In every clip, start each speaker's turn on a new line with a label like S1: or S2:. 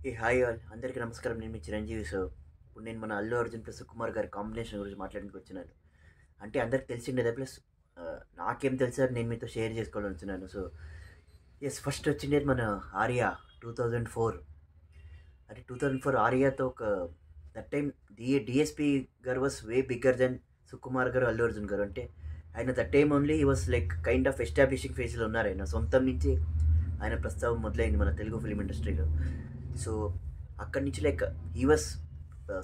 S1: ఏ hi all అందరికీ నమస్కారం. నేను మీ చిరంజీవి. సో ఇప్పుడు నేను మన అల్లు అర్జున్ ప్లస్ సుకుమార్ గారి కాంబినేషన్ గురించి మాట్లాడడానికి వచ్చినాను. అంటే అందరికి తెలిసిండేదే ప్లస్ నాకేం తెలుసా నేను మీతో షేర్ చేసుకోవాలని వచ్చినాను. సో ఎస్, ఫస్ట్ వచ్చిండేది మన ఆర్యా 2004. అంటే 2004 ఆర్యాతో ఒక దట్ టైం డిఎస్పి గారు was way bigger than Sukumar గారు, అల్లు అర్జున్ గారు. అంటే ఆయన దట్ టైం ఓన్లీ ఈ was like kind of establishing ఫేజ్లో ఉన్నారు. ఆయన సొంతం నుంచి ఆయన ప్రస్తావం మొదలైంది మన తెలుగు ఫిలిం ఇండస్ట్రీలో. సో అక్కడి నుంచి like he was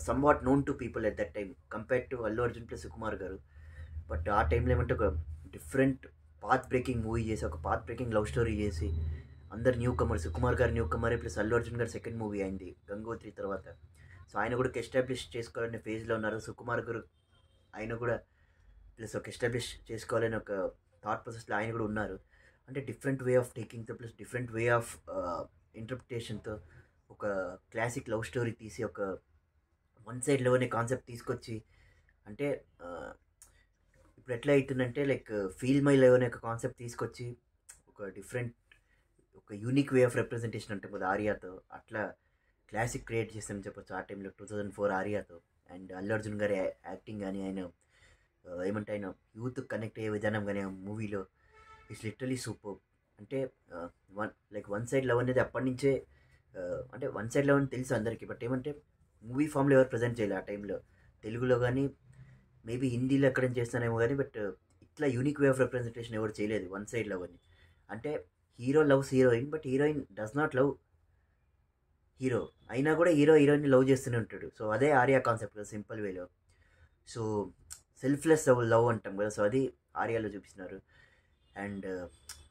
S1: somewhat known to people at that time compared to Allu Arjun plus Sukumar గారు. బట్ ఆ టైంలో ఏమంటే ఒక డిఫరెంట్ పాత్ బ్రేకింగ్ మూవీ చేసి, ఒక పాత్ బ్రేకింగ్ లవ్ స్టోరీ చేసి, అందరు న్యూ కమర్, సుకుమార్ గారు న్యూ కమరే ప్లస్ అల్లు అర్జున్ గారు సెకండ్ మూవీ అయింది గంగోత్రి తర్వాత. సో ఆయన కూడా ఎస్టాబ్లిష్ చేసుకోవాలనే ఫేజ్లో ఉన్నారు. సుకుమార్ గారు ఆయన కూడా ప్లస్ ఒక ఎస్టాబ్లిష్ చేసుకోవాలని ఒక థాట్ ప్రాసెస్లో ఆయన కూడా ఉన్నారు. అంటే డిఫరెంట్ వే ఆఫ్ టేకింగ్తో ప్లస్ డిఫరెంట్ వే ఆఫ్ ఇంటర్ప్రిటేషన్తో ఒక క్లాసిక్ లవ్ స్టోరీ తీసి, ఒక వన్ సైడ్ లవ్ అనే కాన్సెప్ట్ తీసుకొచ్చి, అంటే ఇప్పుడు ఎట్లా అవుతుందంటే లైక్ ఫీల్ మై లవ్ అనే ఒక కాన్సెప్ట్ తీసుకొచ్చి ఒక డిఫరెంట్, ఒక యూనిక్ వే ఆఫ్ రిప్రజెంటేషన్ అంటే కదా ఆర్యాతో అట్లా క్లాసిక్ క్రియేట్ చేస్తామని చెప్పొచ్చు ఆ టైంలో 2004 ఆర్యాతో. అండ్ అల్లు అర్జున్ గారి యాక్టింగ్ కానీ, ఆయన ఏమంటే ఆయన యూత్ కనెక్ట్ అయ్యే విధానం కానీ ఆ మూవీలో ఇట్స్ లిటరలీ సూపర్. అంటే వన్ సైడ్ లవ్ అనేది అప్పటి నుంచే అంటే వన్ సైడ్ లవ్ అని తెలుసు అందరికీ. బట్ ఏమంటే మూవీ ఫామ్లో ఎవరు ప్రజెంట్ చేయలేదు ఆ టైంలో, తెలుగులో కానీ మేబీ హిందీలో ఎక్కడ చేస్తానేమో కానీ. బట్ ఇట్లా యూనిక్ వే ఆఫ్ రిప్రజెంటేషన్ ఎవరు చేయలేదు వన్ సైడ్ లవ్ అని. అంటే hero loves heroine, but heroine does not love hero, అయినా కూడా హీరో హీరోయిన్ లవ్ చేస్తూనే ఉంటాడు. సో అదే ఆర్యా కాన్సెప్ట్ కదా సింపుల్ వేలో. సో సెల్ఫ్లెస్ లవ్ అంటాం కదా, సో అది ఆర్యాలో చూపిస్తున్నారు. అండ్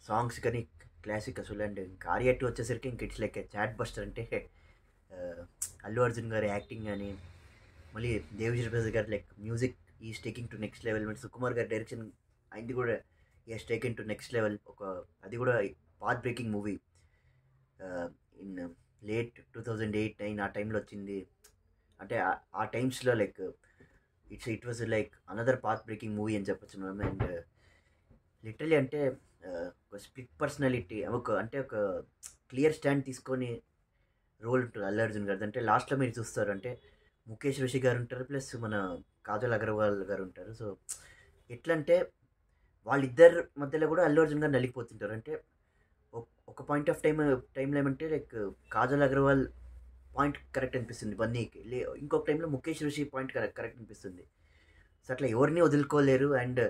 S1: సాంగ్స్ కానీ క్లాసిక్ అసలు. అండ్ ఇంకా ఆర్యా 2 వచ్చేసరికి ఇంక ఇట్స్ లైక్ చాట్ బస్టర్. అంటే అల్లు అర్జున్ గారి యాక్టింగ్ కానీ, మళ్ళీ దేవిశ్రీ ప్రసాద్ గారు like music is taking to next level. And Sukumar గారి డైరెక్షన్ అయింది కూడా is taking to next level. ఒక అది కూడా path breaking movie in late 2008-9 ఆ టైంలో వచ్చింది. అంటే ఆ టైమ్స్లో like it was like another path breaking movie అని చెప్పొచ్చు మనం. అండ్ లిటరలీ అంటే ఒక స్ప్లిట్ పర్సనాలిటీ, అంటే ఒక క్లియర్ స్టాండ్ తీసుకొని రోల్ ఉంటుంది అల్లు అర్జున్ గారిది. అంటే లాస్ట్లో మీరు చూస్తారు అంటే ముఖేష్ రిషి గారు ఉంటారు, ప్లస్ మన కాజల్ అగర్వాల్ గారు ఉంటారు. సో ఎట్లా అంటే వాళ్ళిద్దరి మధ్యలో కూడా అల్లు అర్జున్ గారు నలిగిపోతుంటారు. అంటే ఒక పాయింట్ ఆఫ్ టైంలో ఏమంటే like Kajal Agarwal point correct అనిపిస్తుంది బన్నీకి, ఇంకొక టైంలో ముఖేష్ రిషి పాయింట్ కరెక్ట్ అనిపిస్తుంది. సో అట్లా ఎవరిని వదులుకోలేరు. అండ్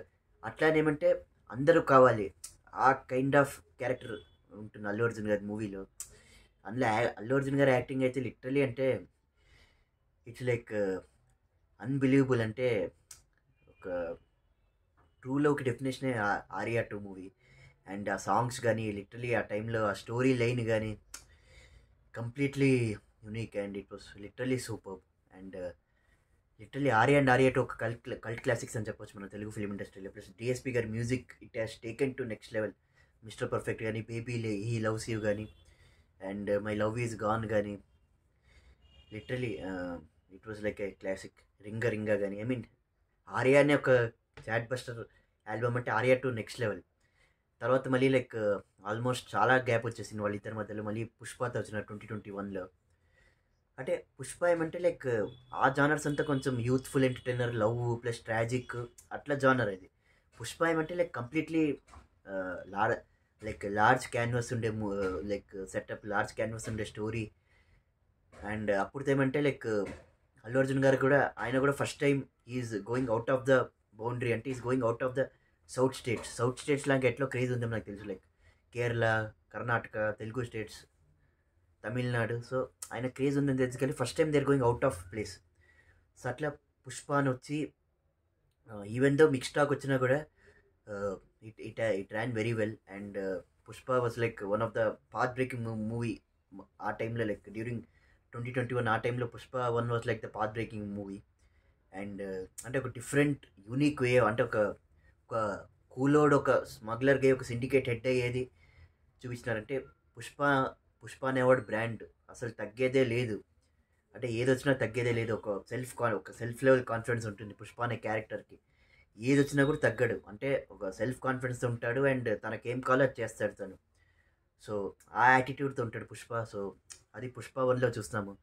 S1: అట్లానేమంటే అందరూ కావాలి, ఆ కైండ్ ఆఫ్ క్యారెక్టర్ ఉంటుంది అల్లు అర్జున్ గారి మూవీలో. అందులో అల్లు అర్జున్ గారి యాక్టింగ్ అయితే లిటరలీ అంటే ఇట్స్ లైక్ అన్బిలీవబుల్. అంటే ఒక ట్రూ లవ్కి డెఫినేషనే ఆర్యా 2 మూవీ. అండ్ ఆ సాంగ్స్ కానీ లిటరలీ ఆ టైంలో ఆ స్టోరీ లైన్ కానీ completely unique. And it was literally super. And literally Arya and Arya 2 ఒక కల్ట్ క్లాసిక్స్ అని చెప్పొచ్చు మన తెలుగు ఫిలిం ఇండస్ట్రీలో. ప్లస్ డిఎస్పి గారి music it has taken to next level. Mister perfect కానీ, బేబీ హీ లవ్స్ యూ కానీ, and my love is gone కానీ literally it was like A classic. రింగా కానీ, ఐ మీన్ ఆర్యా అనే ఒక చాట్ బస్టర్ ఆల్బమ్. అంటే Arya 2 next level. తర్వాత మళ్ళీ like almost చాలా గ్యాప్ వచ్చేసింది వాళ్ళిద్దరి మధ్యలో. మళ్ళీ పుష్పతో వచ్చిన 2021లో. అంటే పుష్ప ఏమంటే లైక్ ఆ జానర్స్ అంతా కొంచెం youthful entertainer, love plus tragic అట్లా జానర్ అది. పుష్ప ఏమంటే లైక్ కంప్లీట్లీ లార్ లైక్ లార్జ్ క్యాన్వాస్ ఉండే లైక్ సెటప్, లార్జ్ క్యాన్వాస్ ఉండే స్టోరీ. అండ్ అప్పుడు ఏమంటే లైక్ అల్లు అర్జున్ గారు కూడా, ఆయన కూడా first time is going out of the boundary. అంటే is going out of the south states లాగా ఎట్లా క్రేజ్ ఉందో నాకు తెలుసు, like Kerala, Karnataka, Telugu states, Tamil Nadu. So ఆయన క్రేజ్ ఉందని తెలుసు కానీ first time there going out of place. So అట్లా పుష్ప అని వచ్చి ఈవెన్ దో మిక్స్ టాక్ వచ్చినా కూడా it ran very well. And Pushpa was like one of the path breaking movie ఆ టైంలో. లైక్ డ్యూరింగ్ 2021 ఆ టైంలో Pushpa 1 was like the path breaking movie. And అంటే ఒక డిఫరెంట్ యూనిక్ వే, అంటే ఒక కూలోడ్, ఒక స్మగ్లర్గా ఒక సిండికేట్ హెడ్ అయ్యేది చూపించినారంటే పుష్ప అనేవాడు బ్రాండ్ అసలు తగ్గేదే లేదు. అంటే ఏదొచ్చినా తగ్గేదే లేదు. ఒక సెల్ఫ్ లెవెల్ కాన్ఫిడెన్స్ ఉంటుంది పుష్ప అనే క్యారెక్టర్కి. ఏదొచ్చినా కూడా తగ్గడు. అంటే ఒక సెల్ఫ్ కాన్ఫిడెన్స్ ఉంటాడు. అండ్ తనకేం కావాలో అది చేస్తాడు తను. సో ఆ యాటిట్యూడ్తో ఉంటాడు పుష్ప. సో అది పుష్ప 1లో చూస్తాము.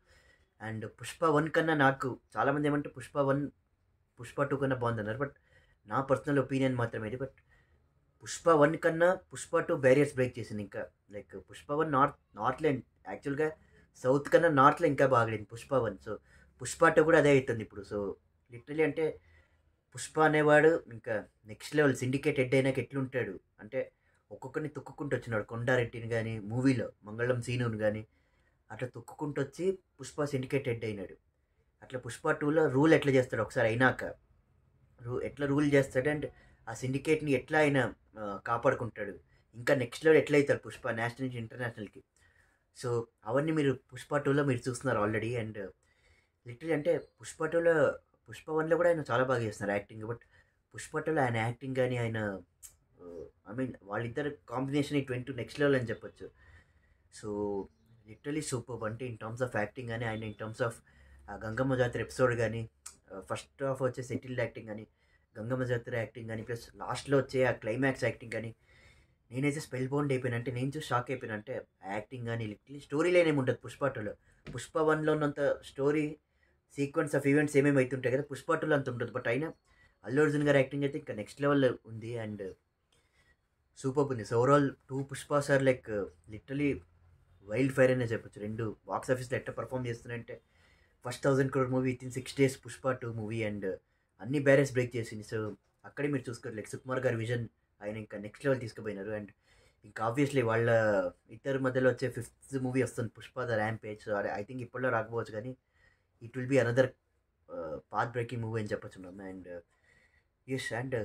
S1: అండ్ పుష్ప 1 కన్నా నాకు చాలామంది ఏమంటే పుష్ప 2 కన్నా బాగుందన్నారు. బట్ నా పర్సనల్ ఒపీనియన్ మాత్రమే ఇది. బట్ పుష్ప 1 కన్నా పుష్ప 2 బ్యారియర్స్ బ్రేక్ చేసింది ఇంకా. లైక్ పుష్ప 1 నార్త్లో యాక్చువల్గా సౌత్ కన్నా నార్త్లో ఇంకా బాగలేదు పుష్ప 1. సో పుష్ప 2 కూడా అదే అవుతుంది ఇప్పుడు. సో లిటరలీ అంటే పుష్ప అనేవాడు ఇంకా నెక్స్ట్ లెవెల్. సిండికేట్ హెడ్ అయినాక ఎట్లుంటాడు అంటే ఒక్కొక్కరిని తొక్కుకుంటూ వచ్చినాడు. కొండారెడ్డిని కానీ మూవీలో మంగళం సీనుని కానీ అట్లా తొక్కుకుంటూ వచ్చి పుష్ప సిండికేట్ హెడ్ అయినాడు. అట్లా పుష్ప 2లో రూల్ ఎట్లా చేస్తాడు ఒకసారి అయినాక, ఎట్లా రూల్ చేస్తాడు అండ్ ఆ సిండికేట్ని ఎట్లా ఆయన కాపాడుకుంటాడు, ఇంకా నెక్స్ట్ లెవెల్ ఎట్లా అవుతారు పుష్ప నేషనల్ నుంచి ఇంటర్నేషనల్కి. సో అవన్నీ మీరు పుష్ప 2లో మీరు చూస్తున్నారు ఆల్రెడీ. అండ్ లిటరలీ అంటే పుష్ప 2లో పుష్ప 1లో కూడా ఆయన చాలా బాగా చేస్తున్నారు యాక్టింగ్. బట్ పుష్ప 2లో ఆయన యాక్టింగ్ కానీ ఆయన ఐ మీన్ వాళ్ళిద్దరు combination it went to next level అని చెప్పొచ్చు. So literally super. అంటే ఇన్ టర్మ్స్ ఆఫ్ యాక్టింగ్ కానీ ఆయన ఇన్ టర్మ్స్ ఆఫ్ గంగమ్మ జాతర ఎపిసోడ్ కానీ ఫస్ట్ హాఫ్ వచ్చే సెటిల్డ్ యాక్టింగ్ కానీ గంగమ్మ జాతర యాక్టింగ్ కానీ ప్లస్ లాస్ట్లో వచ్చే ఆ క్లైమాక్స్ యాక్టింగ్ కానీ నేనైతే స్పెల్ బౌండ్ అయిపోయినా. అంటే నేను చూసి షాక్ అయిపోయినా. అంటే యాక్టింగ్ కానీ లిటరలీ స్టోరీ లైన్ ఏమి ఉంటుంది పుష్ప 2లో. పుష్ప 1లో ఉన్నంత స్టోరీ సీక్వెన్స్ ఆఫ్ ఈవెంట్స్ ఏమేమి అవుతుంటాయి కదా పుష్ప 2లో అంత ఉంటుంది. బట్ అయినా అల్లు అర్జున్ గారి యాక్టింగ్ అయితే ఇంకా నెక్స్ట్ లెవెల్లో ఉంది అండ్ సూపర్ ఉంది. So overall 2 Pushpas are like literally wild fire అనే చెప్పొచ్చు. రెండు బాక్స్ ఆఫీస్లో ఎట్లా పర్ఫామ్ చేస్తున్నాయంటే first 1000 crore movie within 6 days Pushpa 2 movie and అన్ని బ్యారెస్ బ్రేక్ చేసింది. సో అక్కడే మీరు చూసుకోరు లైక్ సుకుమార్ గారి విజన్ ఆయన ఇంకా నెక్స్ట్ లెవెల్ తీసుకుపోయినారు. అండ్ ఇంకా ఆబ్వియస్లీ వాళ్ళ ఇద్దరు మధ్యలో వచ్చే 5th మూవీ వస్తుంది Pushpa the rampage. So I think ఇప్పట్లో రాకపోవచ్చు కానీ it will be another path breaking movie అని చెప్పొచ్చు. And yes and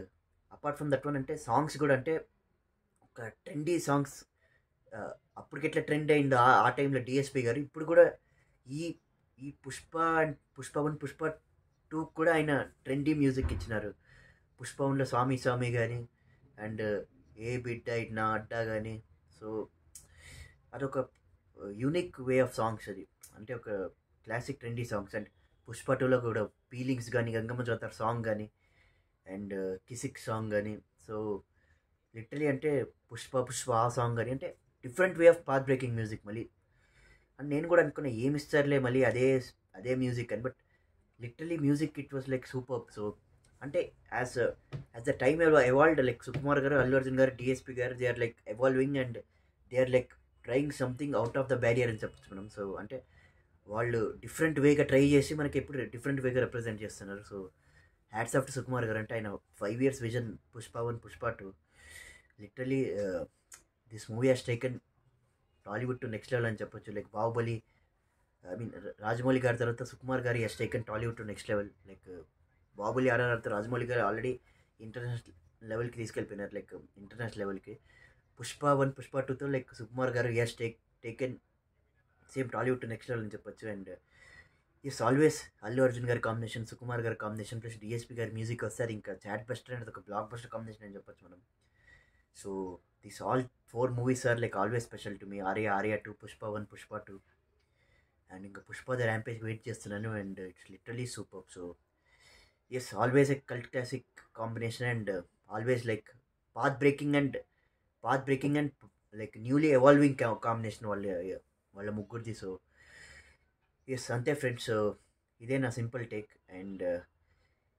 S1: apart from that one అంటే సాంగ్స్ కూడా అంటే ఒక ట్రెండీ సాంగ్స్ అప్పటికెట్లా ట్రెండ్ అయిందో ఆ టైంలో డిఎస్పి గారు ఇప్పుడు కూడా ఈ ఈ పుష్ప 1 పుష్ప 2 కూడా ఆయన ట్రెండీ మ్యూజిక్ ఇచ్చినారు. పుష్ప 1లో స్వామి స్వామి కానీ అండ్ ఏ బిడ్డ ఇట్ నా అడ్డా కానీ. సో అదొక యూనిక్ వే ఆఫ్ సాంగ్స్ అది. అంటే ఒక classic trendy songs. And Pushpa 2లో కూడా ఫీలింగ్స్ కానీ గంగమ్మ జాతర సాంగ్ కానీ అండ్ కిసిక్ సాంగ్ కానీ. సో లిటరలీ అంటే పుష్ప ఆ సాంగ్ కానీ అంటే different way of path breaking music మళ్ళీ. అండ్ నేను కూడా అనుకున్నా ఏమి ఇస్తారులే మళ్ళీ అదే మ్యూజిక్ అని. But literally music it was like super. So అంటే as the time evolved like Sukumar గారు అల్లు అర్జున్ గారు డిఎస్పి గారు they are like evolving and they are like trying something out of the barrier అని చెప్పచ్చు మనం. సో అంటే వాళ్ళు డిఫరెంట్ వేగా ట్రై చేసి మనకి ఎప్పుడు డిఫరెంట్ వేగా రిప్రజెంట్ చేస్తున్నారు. So hats off to Sukumar గారు. అంటే ఆయన 5 years vision Pushpa 1 Pushpa 2 literally this movie has taken Tollywood to next level అని చెప్పొచ్చు. Like Baahubali I mean Rajamouli గారి తర్వాత సుకుమార్ గారు has taken Tollywood to next level. Like Baahubali ఆడారు తర్వాత రాజమౌళి గారు ఆల్రెడీ ఇంటర్నేషనల్ లెవెల్కి తీసుకెళ్ళిపోయినారు లైక్ ఇంటర్నేషనల్ లెవెల్కి. పుష్ప 1 పుష్ప 2తో లైక్ సుకుమార్ గారు has taken same Tollywood to next level అని చెప్పొచ్చు. And is always Allu Arjun గారి కాంబినేషన్ సుకుమార్ గారి కాంబినేషన్ ప్లస్ డిఎస్పి గారి మ్యూజిక్ వస్తే అది ఇంకా చాట్ బస్టర్ అనేది ఒక బ్లాక్ బస్టర్ కాంబినేషన్ అని చెప్పొచ్చు మనం. So this all 4 movies are like always special to me. Arya 2 Pushpa 1 Pushpa 2 and ఇంకా పుష్ప ద ర్యాంపేజ్ వెయిట్ చేస్తున్నాను and it's literally super. So yes always a cult classic combination and always like path breaking and like newly evolving combination వాళ్ళ ముగ్గురిది. So yes అంతే friends. So ఇదే నా simple take and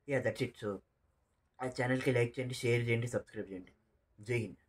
S1: ya that's it. So ఆ ఛానల్కి like చేయండి, share చేయండి, subscribe చేయండి. జై హింద్.